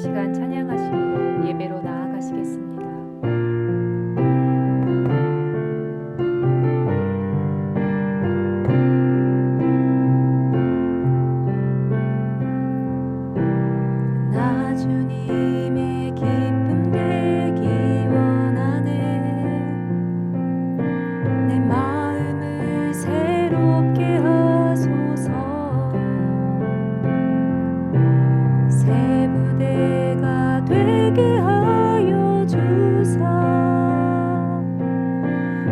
시간 찬양하시고 예배로 나아가시겠습니다. 나 주님의 기쁨 되기 원하네. 내 마음을 새롭게 하소서. 새 부대가 되게 하여 주사.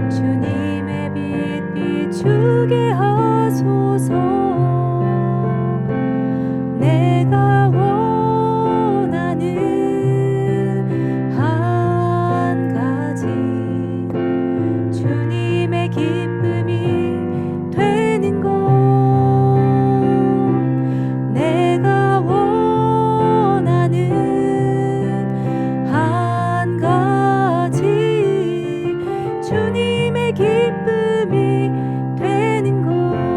주님의 빛 비추게 하소서. 내가 원하는 한 가지, 주님의 기쁨이 되는 것. 내가 원하는 한 가지, 주님의 기쁨이 되는 것.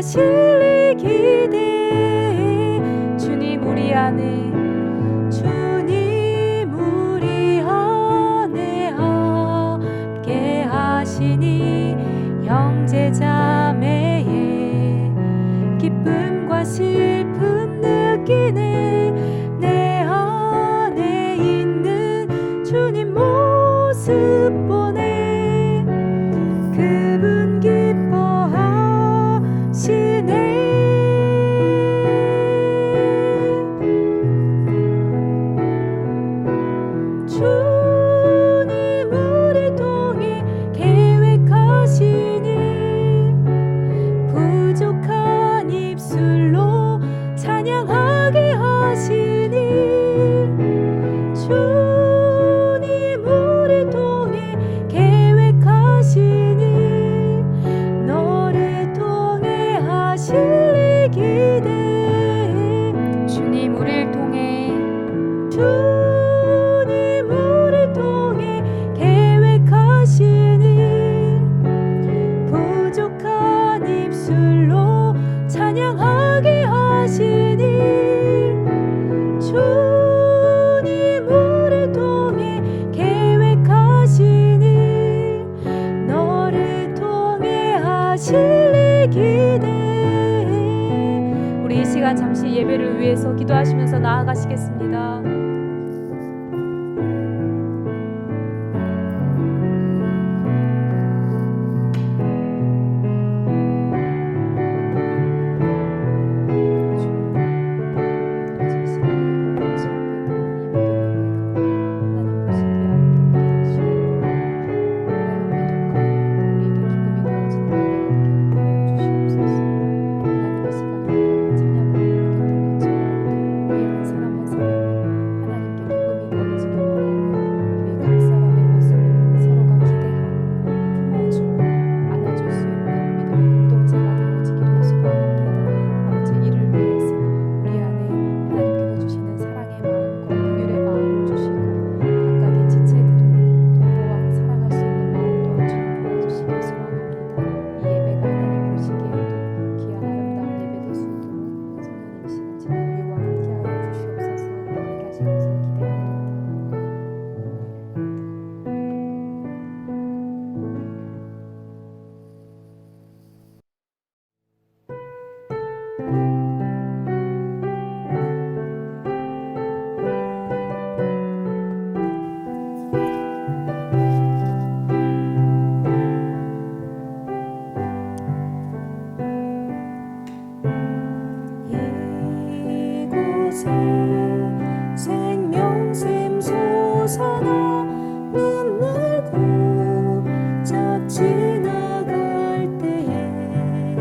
하실 기대에 주님 우리 안에 함께 하시니 형제자매의 기쁨과 슬픔 느끼네 내 안에 있는 주님 모습 보네 그분 기뻐하시네 주님 우리 통해 계획하시니 부족한 입술로 찬양하게 하시니 주님 우리 통해 계획하시니 너를 통해 하실 기대 주님 우리를 통해 주님 우리를 통해 계획하시니 부족한 입술로 찬양하게 하시니 주님 우리를 통해 계획하시니 너를 통해 하실 기대 우리 이 시간 잠시 예배를 위해서 기도하시면서 나아가시겠습니다. 생명샘 솟아나 눈물 고작 지나갈 때에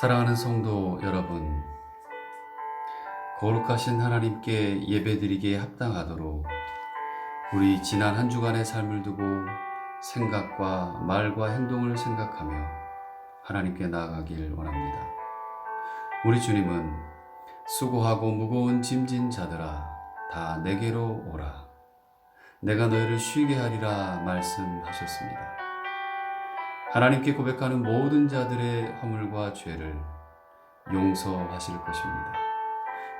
사랑하는 성도 여러분, 거룩하신 하나님께 예배드리기에 합당하도록 우리 지난 한 주간의 삶을 두고 생각과 말과 행동을 생각하며 하나님께 나아가길 원합니다. 우리 주님은 수고하고 무거운 짐진 자들아 다 내게로 오라, 내가 너희를 쉬게 하리라 말씀하셨습니다. 하나님께 고백하는 모든 자들의 허물과 죄를 용서하실 것입니다.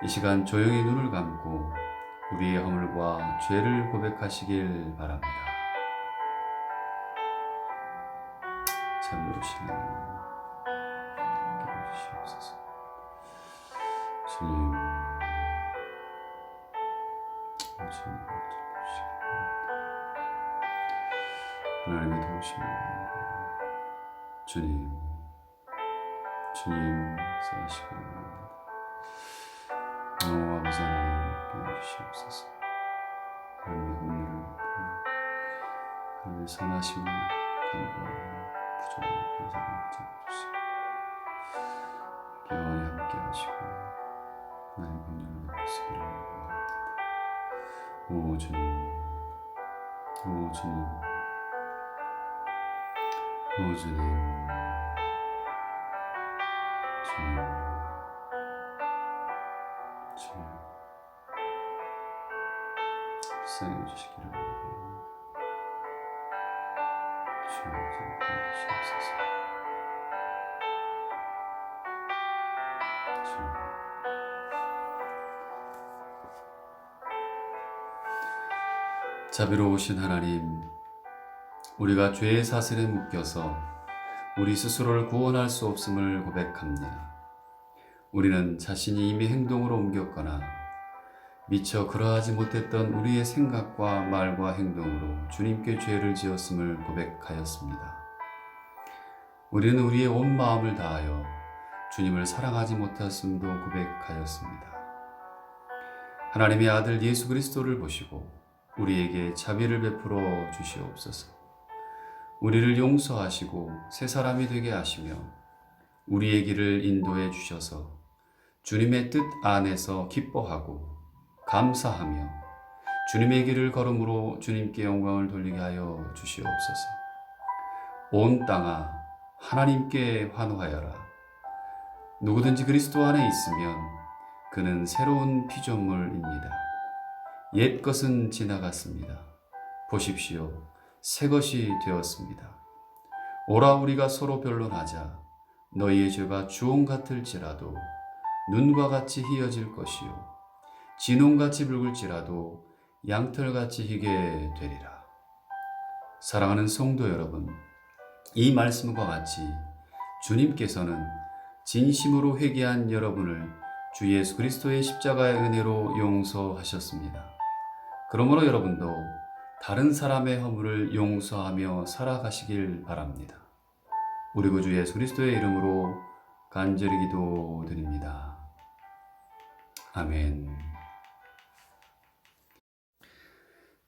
이 시간 조용히 눈을 감고 우리의 허물과 죄를 고백하시길 바랍니다. 자비로우신 하나님, 함께 해주시옵소서. 주님, 주님, 하나님의 도우심입니다. 주님, 주님 써주시기 원합니다. 아버지 하나님, 함께 해주시옵소서. 하나님의 은혜를 베푸며 하나님의 선하심을 근거하고 부족을 감사를 붙잡아주시고 영원히 함께 하시고 하나님의 은혜를 베푸시기를 원합니다. 오 주님, 오 주님, 오 주님, 주님, 주님, 불쌍히 여주시기를 원합니다. 주님, 저를 도와주시옵소서. 주님, 자비로우신 하나님, 우리가 죄의 사슬에 묶여서 우리 스스로를 구원할 수 없음을 고백합니다. 우리는 자신이 이미 행동으로 옮겼거나 미처 그러하지 못했던 우리의 생각과 말과 행동으로 주님께 죄를 지었음을 고백하였습니다. 우리는 우리의 온 마음을 다하여 주님을 사랑하지 못했음도 고백하였습니다. 하나님의 아들 예수 그리스도를 보시고 우리에게 자비를 베풀어 주시옵소서. 우리를 용서하시고 새 사람이 되게 하시며 우리의 길을 인도해 주셔서 주님의 뜻 안에서 기뻐하고 감사하며 주님의 길을 걸음으로 주님께 영광을 돌리게 하여 주시옵소서. 온 땅아 하나님께 환호하여라. 누구든지 그리스도 안에 있으면 그는 새로운 피조물입니다. 옛 것은 지나갔습니다. 보십시오, 새 것이 되었습니다. 오라 우리가 서로 변론하자. 너희의 죄가 주홍 같을지라도 눈과 같이 희어질 것이요 진홍같이 붉을지라도 양털같이 희게 되리라. 사랑하는 성도 여러분, 이 말씀과 같이 주님께서는 진심으로 회개한 여러분을 주 예수 그리스도의 십자가의 은혜로 용서하셨습니다. 그러므로 여러분도 다른 사람의 허물을 용서하며 살아가시길 바랍니다. 우리 구주 예수 그리스도의 이름으로 간절히 기도드립니다. 아멘.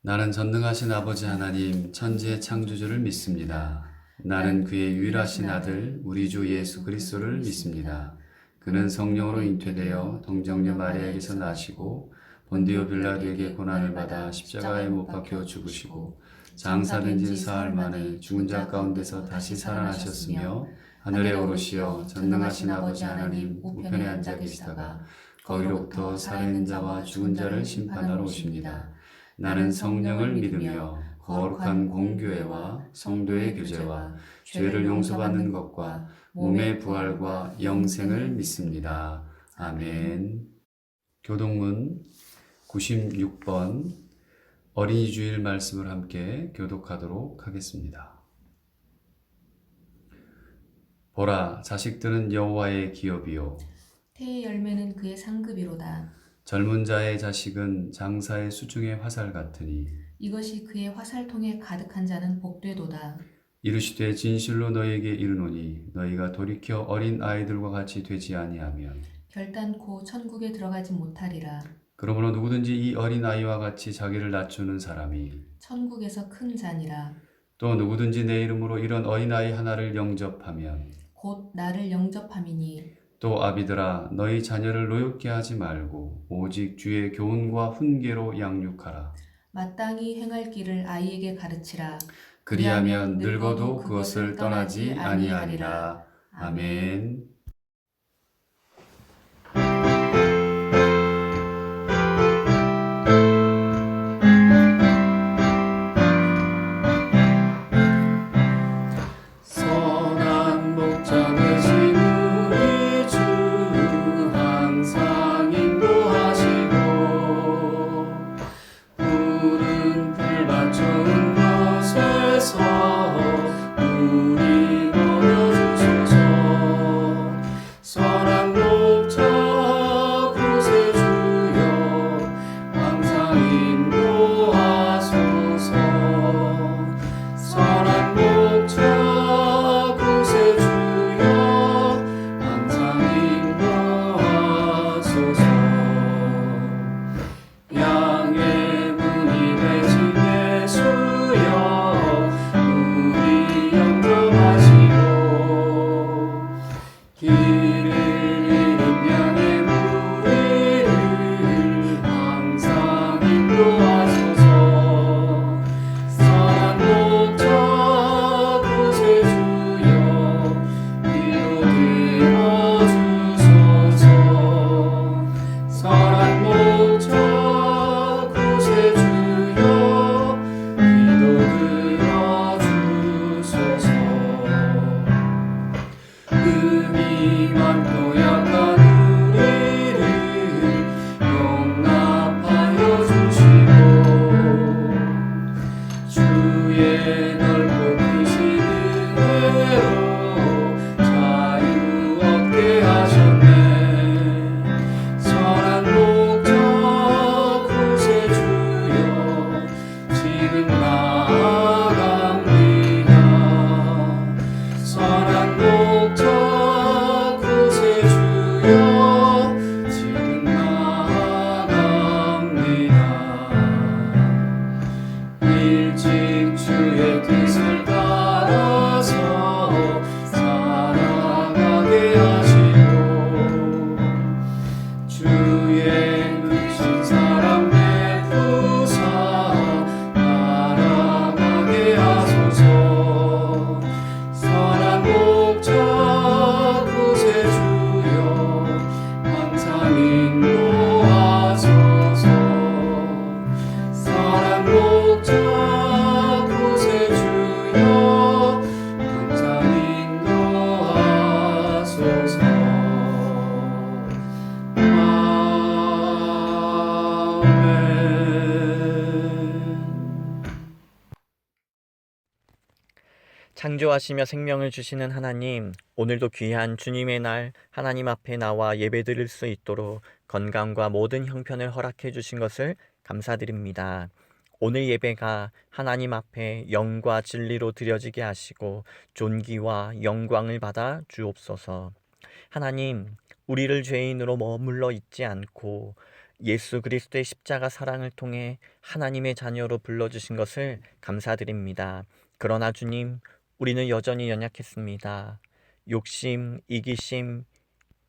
나는 전능하신 아버지 하나님 천지의 창조주를 믿습니다. 나는 그의 유일하신 아들 우리 주 예수 그리스도를 믿습니다. 그는 성령으로 잉태되어 동정녀 마리아에게서 나시고 본디오 빌라도에게 고난을 받아 십자가에 못 박혀 죽으시고 장사된 지 사흘 만에 죽은 자 가운데서 다시 살아나셨으며 하늘에 오르시어 전능하신 아버지 하나님 우편에 앉아 계시다가 거기로부터 살아있는 자와 죽은 자를 심판하러 오십니다. 나는 성령을 믿으며 거룩한 공교회와 성도의 교제와 죄를 용서받는 것과 몸의 부활과 영생을 믿습니다. 아멘. 교독문 96번 어린이 주일 말씀을 함께 교독하도록 하겠습니다. 보라, 자식들은 여호와의 기업이요 태의 열매는 그의 상급이로다. 젊은 자의 자식은 장사의 수중의 화살 같으니 이것이 그의 화살통에 가득한 자는 복되도다. 이르시되 진실로 너희에게 이르노니 너희가 돌이켜 어린 아이들과 같이 되지 아니하면 결단코 천국에 들어가지 못하리라. 그러므로 누구든지 이 어린 아이와 같이 자기를 낮추는 사람이 천국에서 큰 자니라. 또 누구든지 내 이름으로 이런 어린아이 하나를 영접하면 곧 나를 영접함이니 또 아비들아 너희 자녀를 노엽게 하지 말고 오직 주의 교훈과 훈계로 양육하라. 마땅히 행할 길을 아이에게 가르치라. 그리하면 늙어도 그것을 떠나지 아니하리라. 아멘. 선한 목자 되신 우리 주 항상 인도하시고 푸른 풀밭 좋은 곳에서 우리 걸어주소서. 선한 목자 구세주여 항상 인도하소서. 선한 목자 구세주여 항상 인도하소서. 양의 문이 되신 예수여 우리 영접하시고 길을 잃은 양의 무리를 항상 인도하소서. 선한 목자 구세주여 인도 들어주소서. 선한 목자 구세주여 기도 들어주소서. 금이 많고 약한 우리를 용납하여 주시고 주의 넓고 크신 은혜로 자유 얻게 하셨네. 선한 목자 구세주여 지금 나아갑니다. 선한 목자 구세주여 지금 나아갑니다. 일찍 주의 뜻을 따라서 살아가게 하시고 주의 크신 사랑 베푸사 알아가게 하소서. 선한 목자 구세주여 항상 인도하소서. 선한 목자 구세주여 항상 인도하소서. 아멘. 창조하시며 생명을 주시는 하나님, 오늘도 귀한 주님의 날 하나님 앞에 나와 예배드릴 수 있도록 건강과 모든 형편을 허락해 주신 것을 감사드립니다. 오늘 예배가 하나님 앞에 영과 진리로 드려지게 하시고 존귀와 영광을 받아 주옵소서. 하나님, 우리를 죄인으로 머물러 있지 않고 예수 그리스도의 십자가 사랑을 통해 하나님의 자녀로 불러주신 것을 감사드립니다. 그러나 주님, 우리는 여전히 연약했습니다. 욕심, 이기심,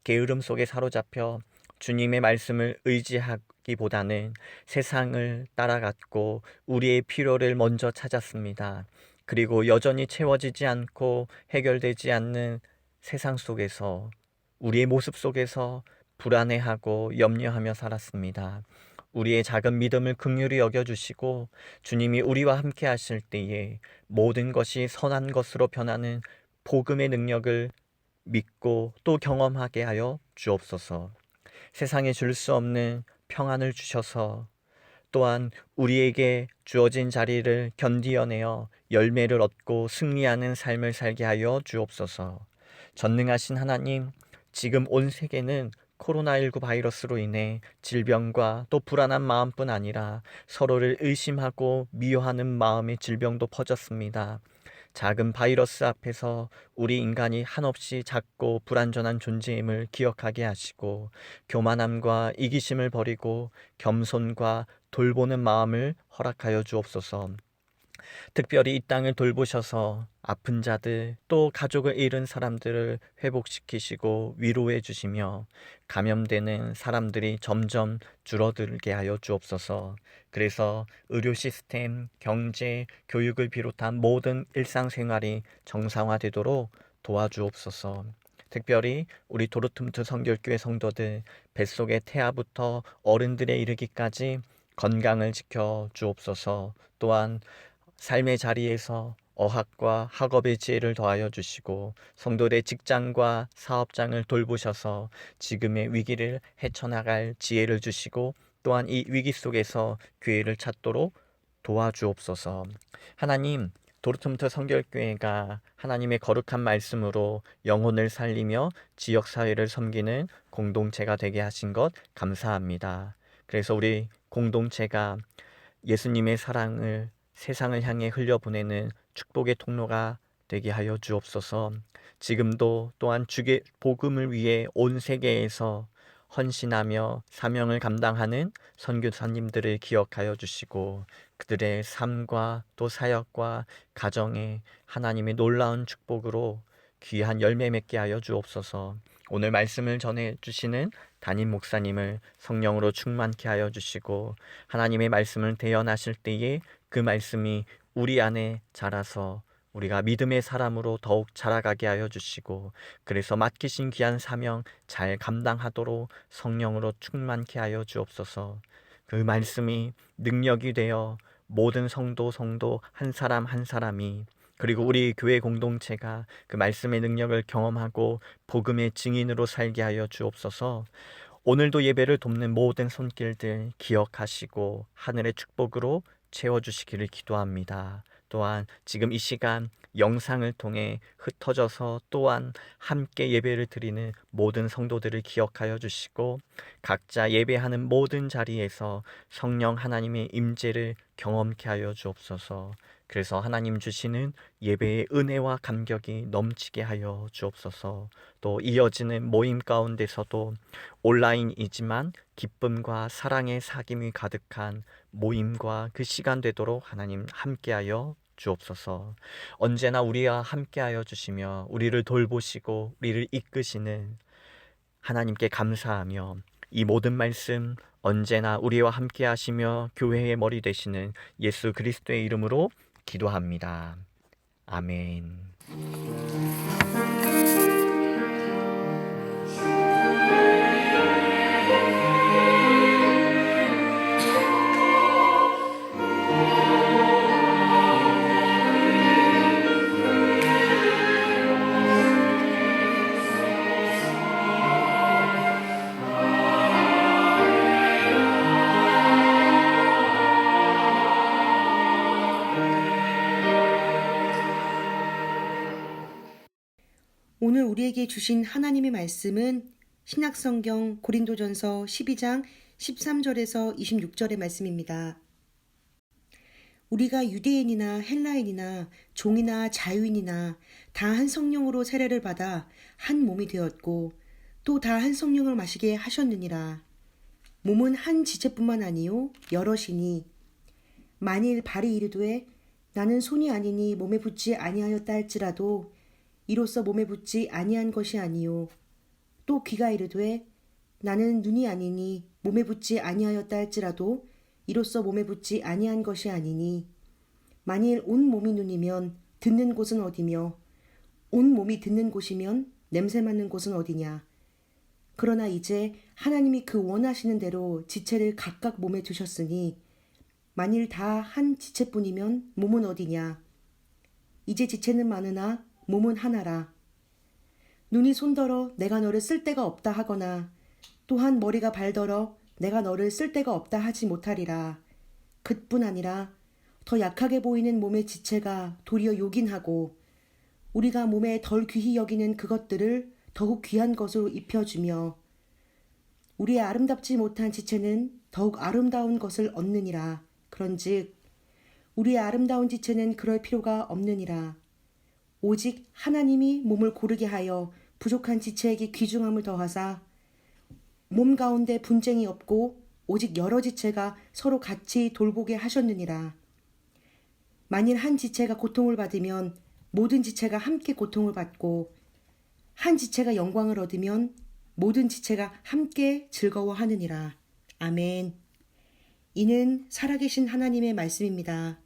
게으름 속에 사로잡혀 주님의 말씀을 의지하기보다는 세상을 따라갔고 우리의 필요를 먼저 찾았습니다. 그리고 여전히 채워지지 않고 해결되지 않는 세상 속에서 우리의 모습 속에서 불안해하고 염려하며 살았습니다. 우리의 작은 믿음을 긍휼히 여겨주시고 주님이 우리와 함께 하실 때에 모든 것이 선한 것으로 변하는 복음의 능력을 믿고 또 경험하게 하여 주옵소서. 세상에 줄 수 없는 평안을 주셔서 또한 우리에게 주어진 자리를 견디어내어 열매를 얻고 승리하는 삶을 살게 하여 주옵소서. 전능하신 하나님, 지금 온 세계는 코로나19 바이러스로 인해 질병과 또 불안한 마음뿐 아니라 서로를 의심하고 미워하는 마음의 질병도 퍼졌습니다. 작은 바이러스 앞에서 우리 인간이 한없이 작고 불완전한 존재임을 기억하게 하시고 교만함과 이기심을 버리고 겸손과 돌보는 마음을 허락하여 주옵소서. 특별히 이 땅을 돌보셔서 아픈 자들 또 가족을 잃은 사람들을 회복시키시고 위로해 주시며 감염되는 사람들이 점점 줄어들게 하여 주옵소서. 그래서 의료 시스템, 경제, 교육을 비롯한 모든 일상생활이 정상화되도록 도와주옵소서. 특별히 우리 도르트문트 성결교회 성도들 뱃속의 태아부터 어른들에 이르기까지 건강을 지켜 주옵소서. 또한 삶의 자리에서 어학과 학업의 지혜를 더하여 주시고 성도들의 직장과 사업장을 돌보셔서 지금의 위기를 헤쳐나갈 지혜를 주시고 또한 이 위기 속에서 기회를 찾도록 도와주옵소서. 하나님, 도르트문트 성결교회가 하나님의 거룩한 말씀으로 영혼을 살리며 지역사회를 섬기는 공동체가 되게 하신 것 감사합니다. 그래서 우리 공동체가 예수님의 사랑을 세상을 향해 흘려보내는 축복의 통로가 되게 하여 주옵소서. 지금도 또한 주의 복음을 위해 온 세계에서 헌신하며 사명을 감당하는 선교사님들을 기억하여 주시고 그들의 삶과 또 사역과 가정에 하나님의 놀라운 축복으로 귀한 열매 맺게 하여 주옵소서. 오늘 말씀을 전해 주시는 담임 목사님을 성령으로 충만케 하여 주시고 하나님의 말씀을 대언하실 때에 그 말씀이 우리 안에 자라서 우리가 믿음의 사람으로 더욱 자라가게 하여 주시고 그래서 맡기신 귀한 사명 잘 감당하도록 성령으로 충만케 하여 주옵소서. 그 말씀이 능력이 되어 모든 성도 한 사람 한 사람이 그리고 우리 교회 공동체가 그 말씀의 능력을 경험하고 복음의 증인으로 살게 하여 주옵소서. 오늘도 예배를 돕는 모든 손길들 기억하시고 하늘의 축복으로 채워주시기를 기도합니다. 또한 지금 이 시간 영상을 통해 흩어져서 또한 함께 예배를 드리는 모든 성도들을 기억하여 주시고 각자 예배하는 모든 자리에서 성령 하나님의 임재를 경험케 하여 주옵소서. 그래서 하나님 주시는 예배의 은혜와 감격이 넘치게 하여 주옵소서. 또 이어지는 모임 가운데서도 온라인이지만 기쁨과 사랑의 사귐이 가득한 모임과 그 시간 되도록 하나님 함께하여 주옵소서. 언제나 우리와 함께하여 주시며 우리를 돌보시고 우리를 이끄시는 하나님께 감사하며 이 모든 말씀 언제나 우리와 함께하시며 교회의 머리 되시는 예수 그리스도의 이름으로 기도합니다. 아멘. 오늘 우리에게 주신 하나님의 말씀은 신약성경 고린도전서 12장 13절에서 26절의 말씀입니다. 우리가 유대인이나 헬라인이나 종이나 자유인이나 다 한 성령으로 세례를 받아 한 몸이 되었고 또 다 한 성령을 마시게 하셨느니라. 몸은 한 지체뿐만 아니요 여럿이니 만일 발이 이르되 나는 손이 아니니 몸에 붙지 아니하였다 할지라도 이로써 몸에 붙지 아니한 것이 아니요 또 귀가 이르되 나는 눈이 아니니 몸에 붙지 아니하였다 할지라도 이로써 몸에 붙지 아니한 것이 아니니 만일 온 몸이 눈이면 듣는 곳은 어디며 온 몸이 듣는 곳이면 냄새 맡는 곳은 어디냐. 그러나 이제 하나님이 그 원하시는 대로 지체를 각각 몸에 두셨으니 만일 다 한 지체뿐이면 몸은 어디냐. 이제 지체는 많으나 몸은 하나라. 눈이 손더러 내가 너를 쓸 데가 없다 하거나 또한 머리가 발더러 내가 너를 쓸 데가 없다 하지 못하리라. 그뿐 아니라 더 약하게 보이는 몸의 지체가 도리어 요긴하고 우리가 몸에 덜 귀히 여기는 그것들을 더욱 귀한 것으로 입혀주며 우리의 아름답지 못한 지체는 더욱 아름다운 것을 얻느니라. 그런즉 우리의 아름다운 지체는 그럴 필요가 없느니라. 오직 하나님이 몸을 고르게 하여 부족한 지체에게 귀중함을 더하사 몸 가운데 분쟁이 없고 오직 여러 지체가 서로 같이 돌보게 하셨느니라. 만일 한 지체가 고통을 받으면 모든 지체가 함께 고통을 받고 한 지체가 영광을 얻으면 모든 지체가 함께 즐거워하느니라. 아멘. 이는 살아계신 하나님의 말씀입니다.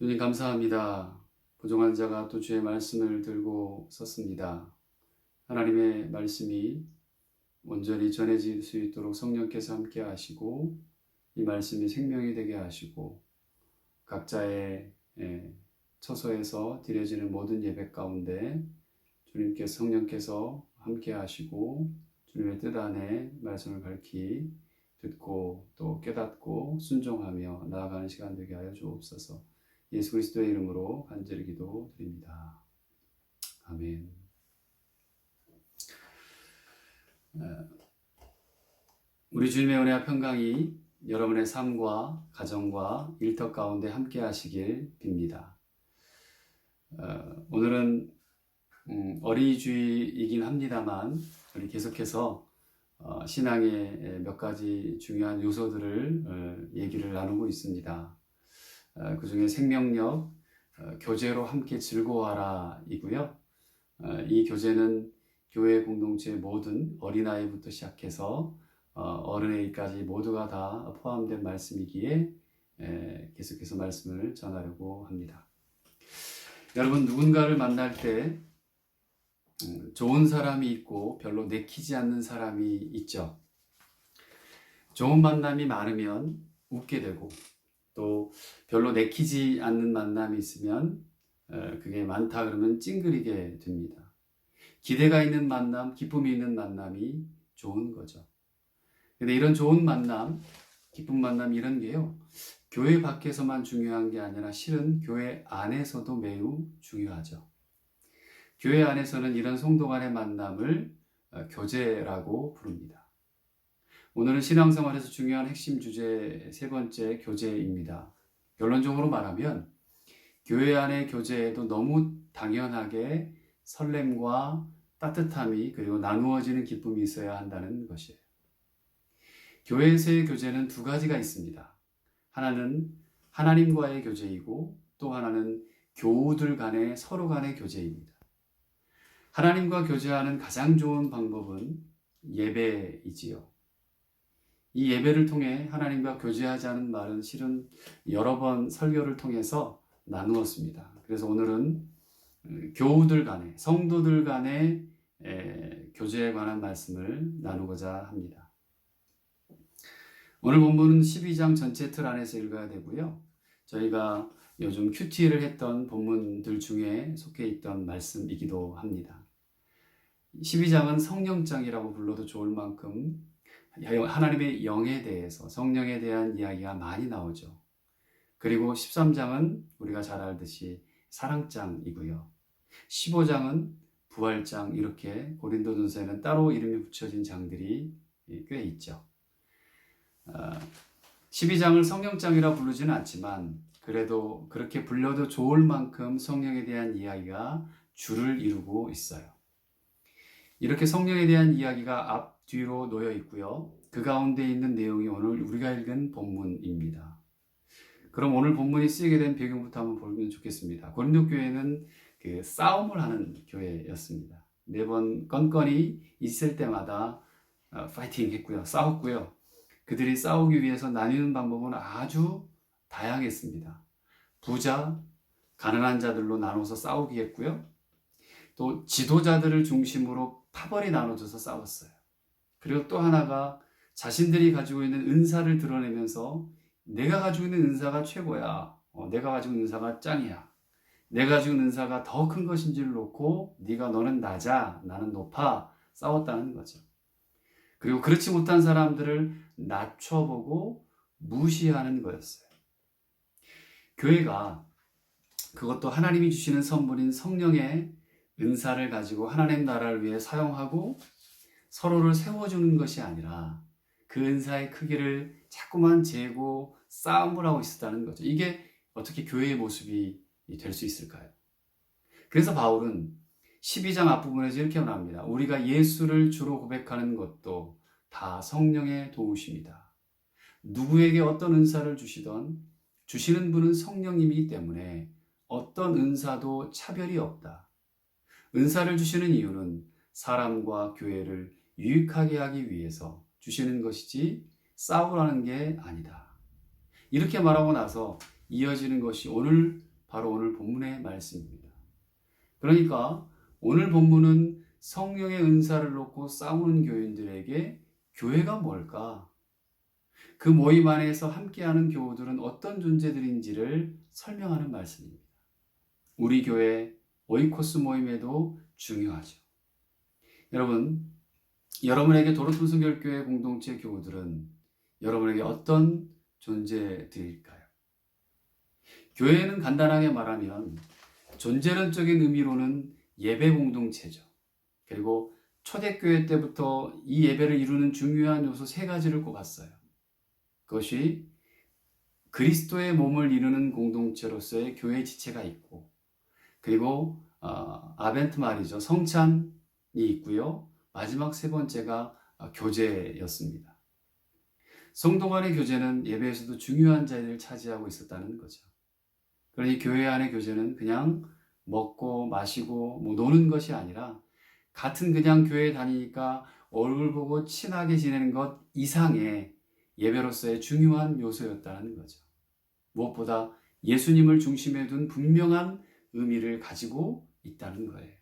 주님 감사합니다. 부족한 자가 또 주의 말씀을 들고 섰습니다. 하나님의 말씀이 온전히 전해질 수 있도록 성령께서 함께 하시고 이 말씀이 생명이 되게 하시고 각자의 처소에서 드려지는 모든 예배 가운데 주님께서 성령께서 함께 하시고 주님의 뜻 안에 말씀을 밝히 듣고 또 깨닫고 순종하며 나아가는 시간 되게 하여 주옵소서. 예수 그리스도의 이름으로 간절히 기도드립니다. 아멘. 우리 주님의 은혜와 평강이 여러분의 삶과 가정과 일터 가운데 함께 하시길 빕니다. 오늘은 어린이주의이긴 합니다만 우리 계속해서 신앙의 몇 가지 중요한 요소들을 얘기를 나누고 있습니다. 그 중에 생명력, 교제로 함께 즐거워하라 이고요. 이 교제는 교회 공동체의 모든 어린아이부터 시작해서 어른에게까지 모두가 다 포함된 말씀이기에 계속해서 말씀을 전하려고 합니다. 여러분, 누군가를 만날 때 좋은 사람이 있고 별로 내키지 않는 사람이 있죠. 좋은 만남이 많으면 웃게 되고, 또 별로 내키지 않는 만남이 있으면 그게 많다 그러면 찡그리게 됩니다. 기대가 있는 만남, 기쁨이 있는 만남이 좋은 거죠. 근데 이런 좋은 만남, 기쁜 만남 이런 게요, 교회 밖에서만 중요한 게 아니라 실은 교회 안에서도 매우 중요하죠. 교회 안에서는 이런 성도 간의 만남을 교제라고 부릅니다. 오늘은 신앙생활에서 중요한 핵심 주제 세 번째, 교제입니다. 결론적으로 말하면 교회 안의 교제에도 너무 당연하게 설렘과 따뜻함이 그리고 나누어지는 기쁨이 있어야 한다는 것이에요. 교회에서의 교제는 두 가지가 있습니다. 하나는 하나님과의 교제이고 또 하나는 교우들 간의 서로 간의 교제입니다. 하나님과 교제하는 가장 좋은 방법은 예배이지요. 이 예배를 통해 하나님과 교제하자는 말은 실은 여러 번 설교를 통해서 나누었습니다. 그래서 오늘은 교우들 간의, 성도들 간의 교제에 관한 말씀을 나누고자 합니다. 오늘 본문은 12장 전체 틀 안에서 읽어야 되고요. 저희가 요즘 큐티를 했던 본문들 중에 속해 있던 말씀이기도 합니다. 12장은 성령장이라고 불러도 좋을 만큼 하나님의 영에 대해서, 성령에 대한 이야기가 많이 나오죠. 그리고 13장은 우리가 잘 알듯이 사랑장이고요. 15장은 부활장, 이렇게 고린도전서에는 따로 이름이 붙여진 장들이 꽤 있죠. 12장을 성령장이라 부르지는 않지만 그래도 그렇게 불려도 좋을 만큼 성령에 대한 이야기가 줄을 이루고 있어요. 이렇게 성령에 대한 이야기가 앞뒤로 놓여 있고요. 그 가운데 있는 내용이 오늘 우리가 읽은 본문입니다. 그럼 오늘 본문이 쓰이게 된 배경부터 한번 보면 좋겠습니다. 고린도 교회는 싸움을 하는 교회였습니다. 매번 건건이 있을 때마다 파이팅 했고요. 싸웠고요. 그들이 싸우기 위해서 나뉘는 방법은 아주 다양했습니다. 부자, 가난한 자들로 나눠서 싸우기 했고요. 또 지도자들을 중심으로 파벌이 나눠져서 싸웠어요. 그리고 또 하나가 자신들이 가지고 있는 은사를 드러내면서 내가 가지고 있는 은사가 최고야. 내가 가지고 있는 은사가 짱이야. 내가 가지고 있는 은사가 더 큰 것인지를 놓고 너는 낮아, 나는 높아 싸웠다는 거죠. 그리고 그렇지 못한 사람들을 낮춰보고 무시하는 거였어요. 교회가 그것도 하나님이 주시는 선물인 성령의 은사를 가지고 하나님 나라를 위해 사용하고 서로를 세워주는 것이 아니라 그 은사의 크기를 자꾸만 재고 싸움을 하고 있었다는 거죠. 이게 어떻게 교회의 모습이 될 수 있을까요? 그래서 바울은 12장 앞부분에서 이렇게 말합니다. 우리가 예수를 주로 고백하는 것도 다 성령의 도우심이다. 누구에게 어떤 은사를 주시던 주시는 분은 성령님이기 때문에 어떤 은사도 차별이 없다. 은사를 주시는 이유는 사람과 교회를 유익하게 하기 위해서 주시는 것이지 싸우라는 게 아니다. 이렇게 말하고 나서 이어지는 것이 바로 오늘 본문의 말씀입니다. 그러니까 오늘 본문은 성령의 은사를 놓고 싸우는 교인들에게 교회가 뭘까? 그 모임 안에서 함께하는 교우들은 어떤 존재들인지를 설명하는 말씀입니다. 우리 교회 오이코스 모임에도 중요하죠. 여러분에게 도로톤 성결교회 공동체 교우들은 여러분에게 어떤 존재들일까요? 교회는 간단하게 말하면 존재론적인 의미로는 예배 공동체죠. 그리고 초대교회 때부터 이 예배를 이루는 중요한 요소 세 가지를 꼽았어요. 그것이 그리스도의 몸을 이루는 공동체로서의 교회 지체가 있고, 그리고 아벤트 말이죠. 성찬이 있고요. 마지막 세 번째가 교제였습니다. 성도 간의 교제는 예배에서도 중요한 자리를 차지하고 있었다는 거죠. 그러니 교회 안의 교제는 그냥 먹고 마시고 노는 것이 아니라 같은 그냥 교회 다니니까 얼굴 보고 친하게 지내는 것 이상의 예배로서의 중요한 요소였다는 거죠. 무엇보다 예수님을 중심에 둔 분명한 의미를 가지고 있다는 거예요.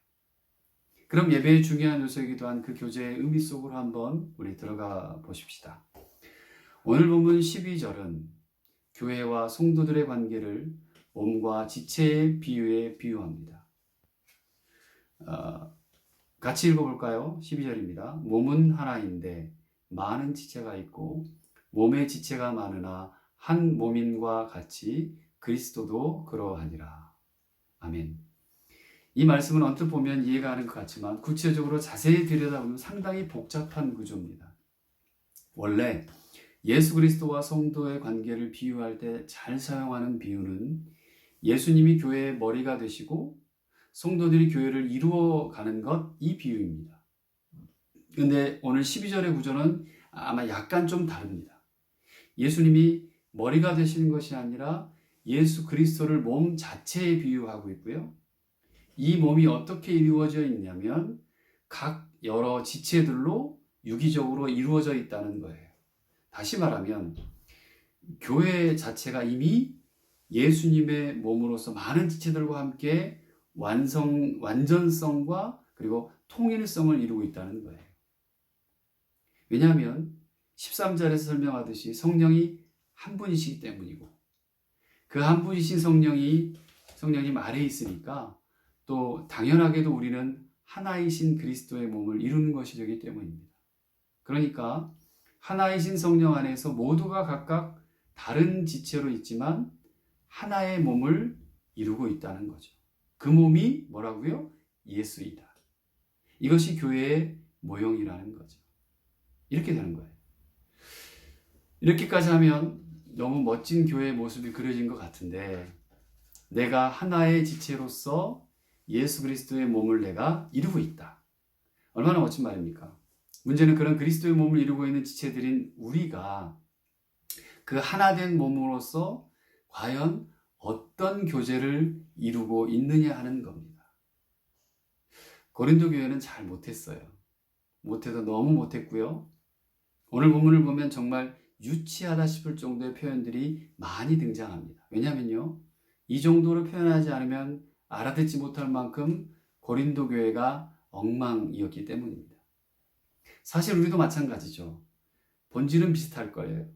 그럼 예배의 중요한 요소이기도 한 그 교제의 의미 속으로 한번 우리 들어가 보십시다. 오늘 본문 12절은 교회와 성도들의 관계를 몸과 지체의 비유에 비유합니다. 같이 읽어볼까요? 12절입니다. 몸은 하나인데 많은 지체가 있고 몸의 지체가 많으나 한 몸인과 같이 그리스도도 그러하니라. 아멘. 이 말씀은 언뜻 보면 이해가 가는 것 같지만 구체적으로 자세히 들여다보면 상당히 복잡한 구조입니다. 원래 예수 그리스도와 성도의 관계를 비유할 때 잘 사용하는 비유는 예수님이 교회의 머리가 되시고 성도들이 교회를 이루어가는 것, 이 비유입니다. 근데 오늘 12절의 구조는 아마 약간 좀 다릅니다. 예수님이 머리가 되시는 것이 아니라 예수 그리스도를 몸 자체에 비유하고 있고요. 이 몸이 어떻게 이루어져 있냐면 각 여러 지체들로 유기적으로 이루어져 있다는 거예요. 다시 말하면 교회 자체가 이미 예수님의 몸으로서 많은 지체들과 함께 완전성과 그리고 통일성을 이루고 있다는 거예요. 왜냐하면 13절에서 설명하듯이 성령이 한 분이시기 때문이고 그 한 분이신 성령님 아래에 있으니까 또 당연하게도 우리는 하나이신 그리스도의 몸을 이루는 것이 되기 때문입니다. 그러니까 하나이신 성령 안에서 모두가 각각 다른 지체로 있지만 하나의 몸을 이루고 있다는 거죠. 그 몸이 뭐라고요? 예수이다. 이것이 교회의 모형이라는 거죠. 이렇게 되는 거예요. 이렇게까지 하면 너무 멋진 교회의 모습이 그려진 것 같은데 내가 하나의 지체로서 예수 그리스도의 몸을 내가 이루고 있다. 얼마나 멋진 말입니까? 문제는 그런 그리스도의 몸을 이루고 있는 지체들인 우리가 그 하나된 몸으로서 과연 어떤 교제를 이루고 있느냐 하는 겁니다. 고린도 교회는 잘 못했어요. 못해도 너무 못했고요. 오늘 본문을 보면 정말 유치하다 싶을 정도의 표현들이 많이 등장합니다. 왜냐면요, 이 정도로 표현하지 않으면 알아듣지 못할 만큼 고린도 교회가 엉망이었기 때문입니다. 사실 우리도 마찬가지죠. 본질은 비슷할 거예요.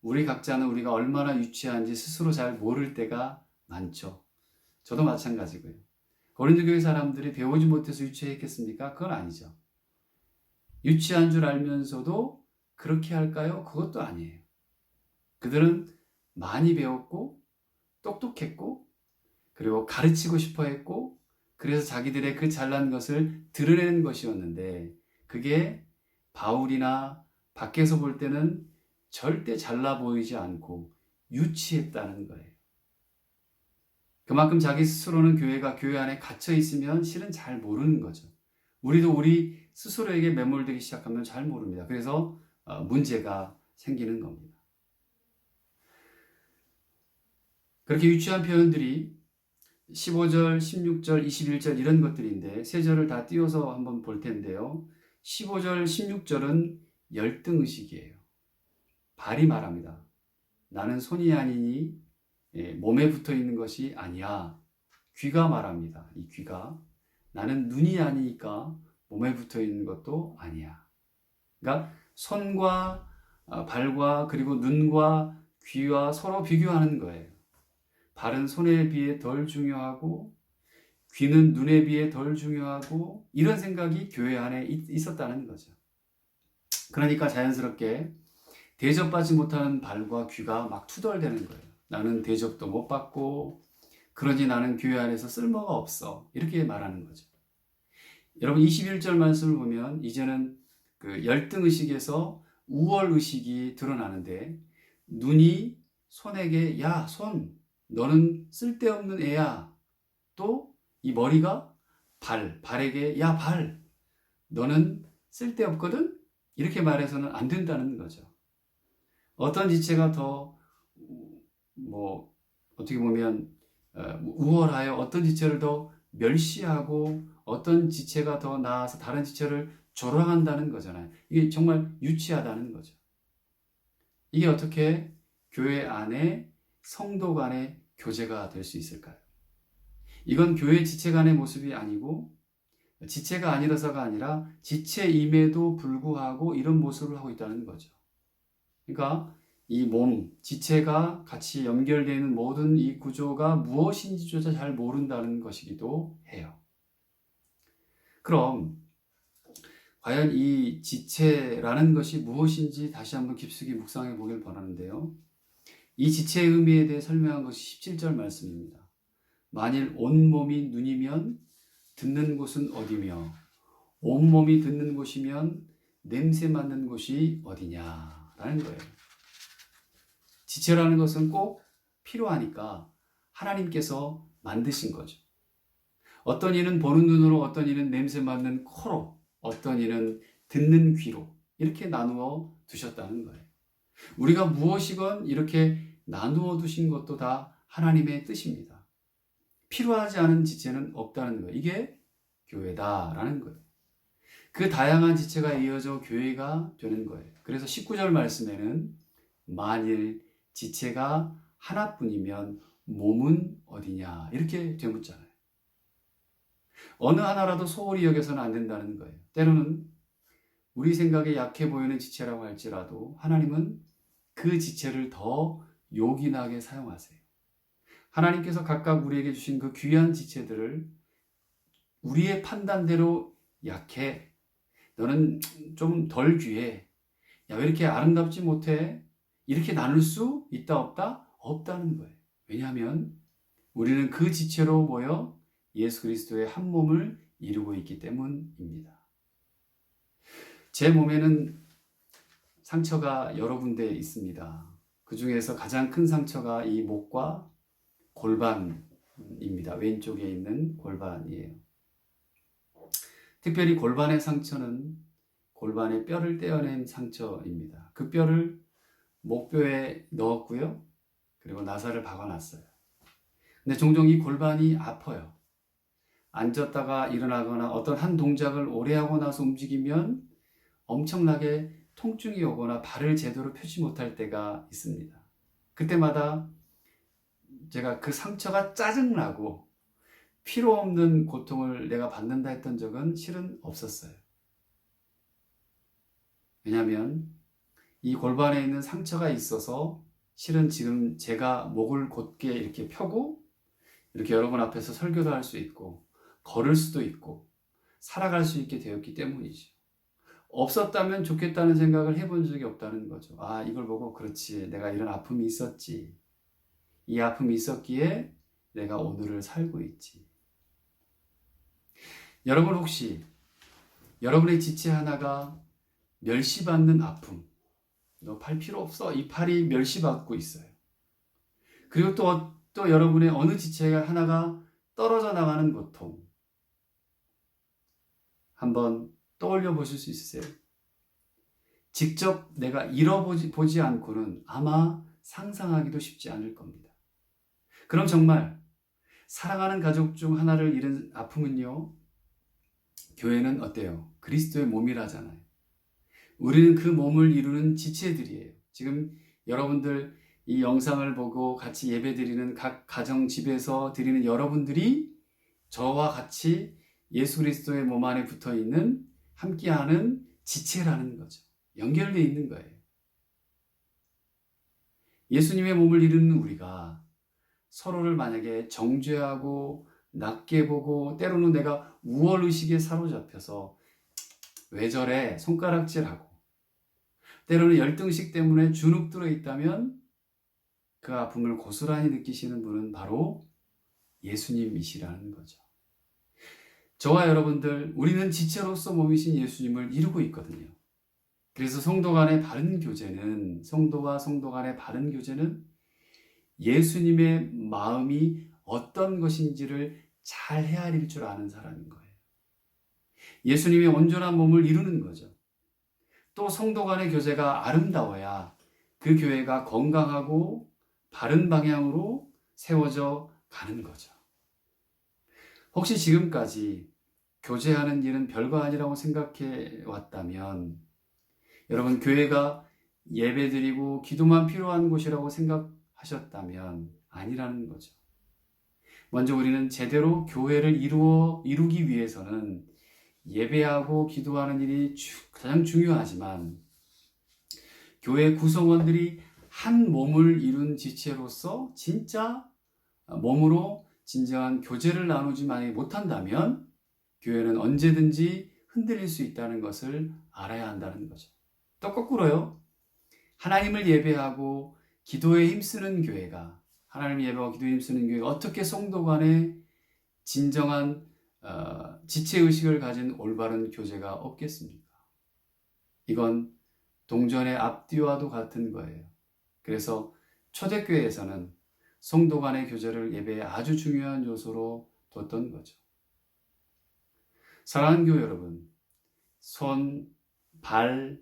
우리 각자는 우리가 얼마나 유치한지 스스로 잘 모를 때가 많죠. 저도 마찬가지고요. 고린도 교회 사람들이 배우지 못해서 유치했겠습니까? 그건 아니죠. 유치한 줄 알면서도 그렇게 할까요? 그것도 아니에요. 그들은 많이 배웠고 똑똑했고 그리고 가르치고 싶어 했고 그래서 자기들의 그 잘난 것을 드러내는 것이었는데 그게 바울이나 밖에서 볼 때는 절대 잘나 보이지 않고 유치했다는 거예요. 그만큼 자기 스스로는 교회 안에 갇혀 있으면 실은 잘 모르는 거죠. 우리도 우리 스스로에게 매몰되기 시작하면 잘 모릅니다. 그래서 문제가 생기는 겁니다. 그렇게 유치한 표현들이 15절, 16절, 21절 이런 것들인데 세 절을 다 띄워서 한번 볼 텐데요. 15절, 16절은 열등의식이에요. 발이 말합니다. 나는 손이 아니니 몸에 붙어 있는 것이 아니야. 귀가 말합니다. 이 귀가 나는 눈이 아니니까 몸에 붙어 있는 것도 아니야. 그러니까 손과 발과 그리고 눈과 귀와 서로 비교하는 거예요. 발은 손에 비해 덜 중요하고 귀는 눈에 비해 덜 중요하고 이런 생각이 교회 안에 있었다는 거죠. 그러니까 자연스럽게 대접받지 못하는 발과 귀가 막 투덜대는 거예요. 나는 대접도 못 받고 그러니 나는 교회 안에서 쓸모가 없어. 이렇게 말하는 거죠. 여러분 21절 말씀을 보면 이제는 그 열등의식에서 우월의식이 드러나는데 눈이 손에게 야, 손 너는 쓸데없는 애야. 또 이 머리가 발에게 야, 발 너는 쓸데없거든? 이렇게 말해서는 안 된다는 거죠. 어떤 지체가 더 어떻게 보면 우월하여 어떤 지체를 더 멸시하고 어떤 지체가 더 나아서 다른 지체를 조롱한다는 거잖아요. 이게 정말 유치하다는 거죠. 이게 어떻게 교회 안에 성도 간의 교제가 될 수 있을까요? 이건 교회 지체 간의 모습이 아니고 지체가 아니라서가 아니라 지체임에도 불구하고 이런 모습을 하고 있다는 거죠. 그러니까 이 몸, 지체가 같이 연결되어 있는 모든 이 구조가 무엇인지조차 잘 모른다는 것이기도 해요. 그럼 과연 이 지체라는 것이 무엇인지 다시 한번 깊숙이 묵상해 보길 바라는데요. 이 지체의 의미에 대해 설명한 것이 17절 말씀입니다. 만일 온몸이 눈이면 듣는 곳은 어디며 온몸이 듣는 곳이면 냄새 맡는 곳이 어디냐라는 거예요. 지체라는 것은 꼭 필요하니까 하나님께서 만드신 거죠. 어떤 이는 보는 눈으로, 어떤 이는 냄새 맡는 코로, 어떤 이는 듣는 귀로 이렇게 나누어 두셨다는 거예요. 우리가 무엇이건 이렇게 나누어 두신 것도 다 하나님의 뜻입니다. 필요하지 않은 지체는 없다는 거예요. 이게 교회다라는 거예요. 그 다양한 지체가 이어져 교회가 되는 거예요. 그래서 19절 말씀에는 만일 지체가 하나뿐이면 몸은 어디냐 이렇게 되묻잖아요. 어느 하나라도 소홀히 여겨서는 안 된다는 거예요. 때로는 우리 생각에 약해 보이는 지체라고 할지라도 하나님은 그 지체를 더 요긴하게 사용하세요. 하나님께서 각각 우리에게 주신 그 귀한 지체들을 우리의 판단대로 약해, 너는 좀 덜 귀해, 야, 왜 이렇게 아름답지 못해? 이렇게 나눌 수 있다 없다? 없다는 거예요. 왜냐하면 우리는 그 지체로 모여 예수 그리스도의 한 몸을 이루고 있기 때문입니다. 제 몸에는 상처가 여러 군데 있습니다. 그 중에서 가장 큰 상처가 이 목과 골반입니다. 왼쪽에 있는 골반이에요. 특별히 골반의 상처는 골반의 뼈를 떼어낸 상처입니다. 그 뼈를 목뼈에 넣었고요. 그리고 나사를 박아놨어요. 근데 종종 이 골반이 아파요. 앉았다가 일어나거나 어떤 한 동작을 오래 하고 나서 움직이면 엄청나게 통증이 오거나 발을 제대로 펴지 못할 때가 있습니다. 그때마다 제가 그 상처가 짜증나고 필요 없는 고통을 내가 받는다 했던 적은 실은 없었어요. 왜냐하면 이 골반에 있는 상처가 있어서 실은 지금 제가 목을 곧게 이렇게 펴고 이렇게 여러분 앞에서 설교도 할 수 있고 걸을 수도 있고 살아갈 수 있게 되었기 때문이죠. 없었다면 좋겠다는 생각을 해본 적이 없다는 거죠. 아, 이걸 보고 그렇지, 내가 이런 아픔이 있었지. 이 아픔이 있었기에 내가 오늘을 살고 있지. 여러분 혹시 여러분의 지체 하나가 멸시받는 아픔, 너 팔 필요 없어, 이 팔이 멸시받고 있어요. 그리고 또 여러분의 어느 지체가 하나가 떨어져 나가는 고통, 한번 떠올려 보실 수 있으세요? 직접 내가 잃어보지 않고는 아마 상상하기도 쉽지 않을 겁니다. 그럼 정말 사랑하는 가족 중 하나를 잃은 아픔은요, 교회는 어때요? 그리스도의 몸이라잖아요. 우리는 그 몸을 이루는 지체들이에요. 지금 여러분들 이 영상을 보고 같이 예배드리는 각 가정 집에서 드리는 여러분들이 저와 같이 예수 그리스도의 몸 안에 붙어 있는 함께하는 지체라는 거죠. 연결되어 있는 거예요. 예수님의 몸을 이루는 우리가 서로를 만약에 정죄하고 낮게 보고 때로는 내가 우월의식에 사로잡혀서 왜 저래 손가락질하고 때로는 열등식 때문에 주눅 들어 있다면 그 아픔을 고스란히 느끼시는 분은 바로 예수님이시라는 거죠. 저와 여러분들, 우리는 지체로서 몸이신 예수님을 이루고 있거든요. 그래서 성도 간의 바른 교제는, 성도와 성도 간의 바른 교제는 예수님의 마음이 어떤 것인지를 잘 헤아릴 줄 아는 사람인 거예요. 예수님의 온전한 몸을 이루는 거죠. 또 성도 간의 교제가 아름다워야 그 교회가 건강하고 바른 방향으로 세워져 가는 거죠. 혹시 지금까지 교제하는 일은 별거 아니라고 생각해 왔다면, 여러분 교회가 예배드리고 기도만 필요한 곳이라고 생각하셨다면 아니라는 거죠. 먼저 우리는 제대로 교회를 이루기 위해서는 예배하고 기도하는 일이 가장 중요하지만, 교회 구성원들이 한 몸을 이룬 지체로서 진짜 몸으로 진정한 교제를 나누지 만약에 못한다면 교회는 언제든지 흔들릴 수 있다는 것을 알아야 한다는 거죠. 또 거꾸로요. 하나님을 예배하고 기도에 힘쓰는 교회가, 하나님을 예배하고 기도에 힘쓰는 교회가 어떻게 성도 간에 진정한 지체의식을 가진 올바른 교제가 없겠습니까? 이건 동전의 앞뒤와도 같은 거예요. 그래서 초대교회에서는 성도 간의 교제를 예배의 아주 중요한 요소로 뒀던 거죠. 사랑하는 교회 여러분, 손, 발,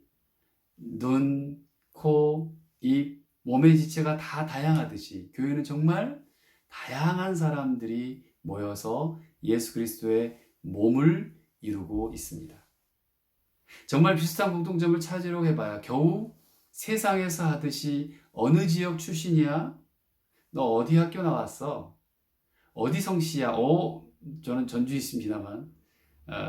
눈, 코, 입, 몸의 지체가 다 다양하듯이 교회는 정말 다양한 사람들이 모여서 예수 그리스도의 몸을 이루고 있습니다. 정말 비슷한 공통점을 찾으려고 해봐야 겨우 세상에서 하듯이 어느 지역 출신이야? 너 어디 학교 나왔어? 어디 성씨야? 저는 전주에 있습니다만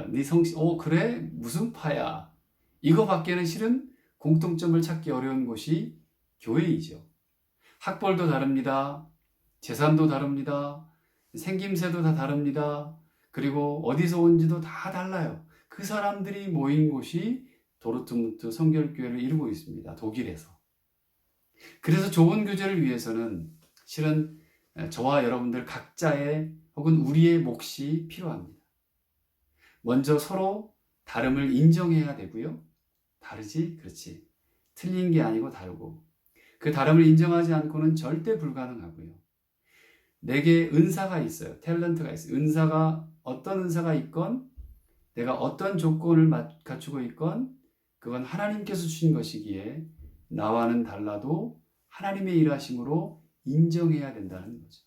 네 성씨, 그래? 무슨 파야? 이거밖에는 실은 공통점을 찾기 어려운 곳이 교회이죠. 학벌도 다릅니다. 재산도 다릅니다. 생김새도 다 다릅니다. 그리고 어디서 온지도 다 달라요. 그 사람들이 모인 곳이 도르트문트 성결교회를 이루고 있습니다. 독일에서. 그래서 좋은 교제를 위해서는 실은 저와 여러분들 각자의 혹은 우리의 몫이 필요합니다. 먼저 서로 다름을 인정해야 되고요. 다르지? 그렇지. 틀린 게 아니고 다르고. 그 다름을 인정하지 않고는 절대 불가능하고요. 내게 은사가 있어요. 탤런트가 있어요. 어떤 은사가 있건, 내가 어떤 조건을 갖추고 있건, 그건 하나님께서 주신 것이기에 나와는 달라도 하나님의 일하심으로 인정해야 된다는 거죠.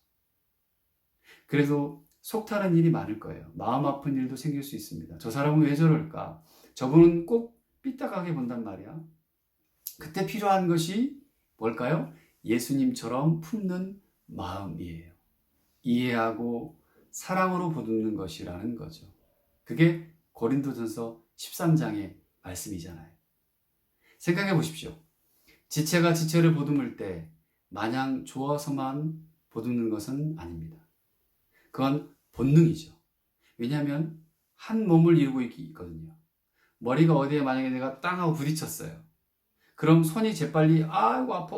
그래서 속타는 일이 많을 거예요. 마음 아픈 일도 생길 수 있습니다. 저 사람은 왜 저럴까? 저분은 꼭 삐딱하게 본단 말이야. 그때 필요한 것이 뭘까요? 예수님처럼 품는 마음이에요. 이해하고 사랑으로 보듬는 것이라는 거죠. 그게 고린도전서 13장의 말씀이잖아요. 생각해 보십시오. 지체가 지체를 보듬을 때 마냥 좋아서만 보듬는 것은 아닙니다. 그건 본능이죠. 왜냐하면 한 몸을 이루고 있거든요. 머리가 어디에 만약에 내가 땅 하고 부딪혔어요. 그럼 손이 재빨리 아이고 아파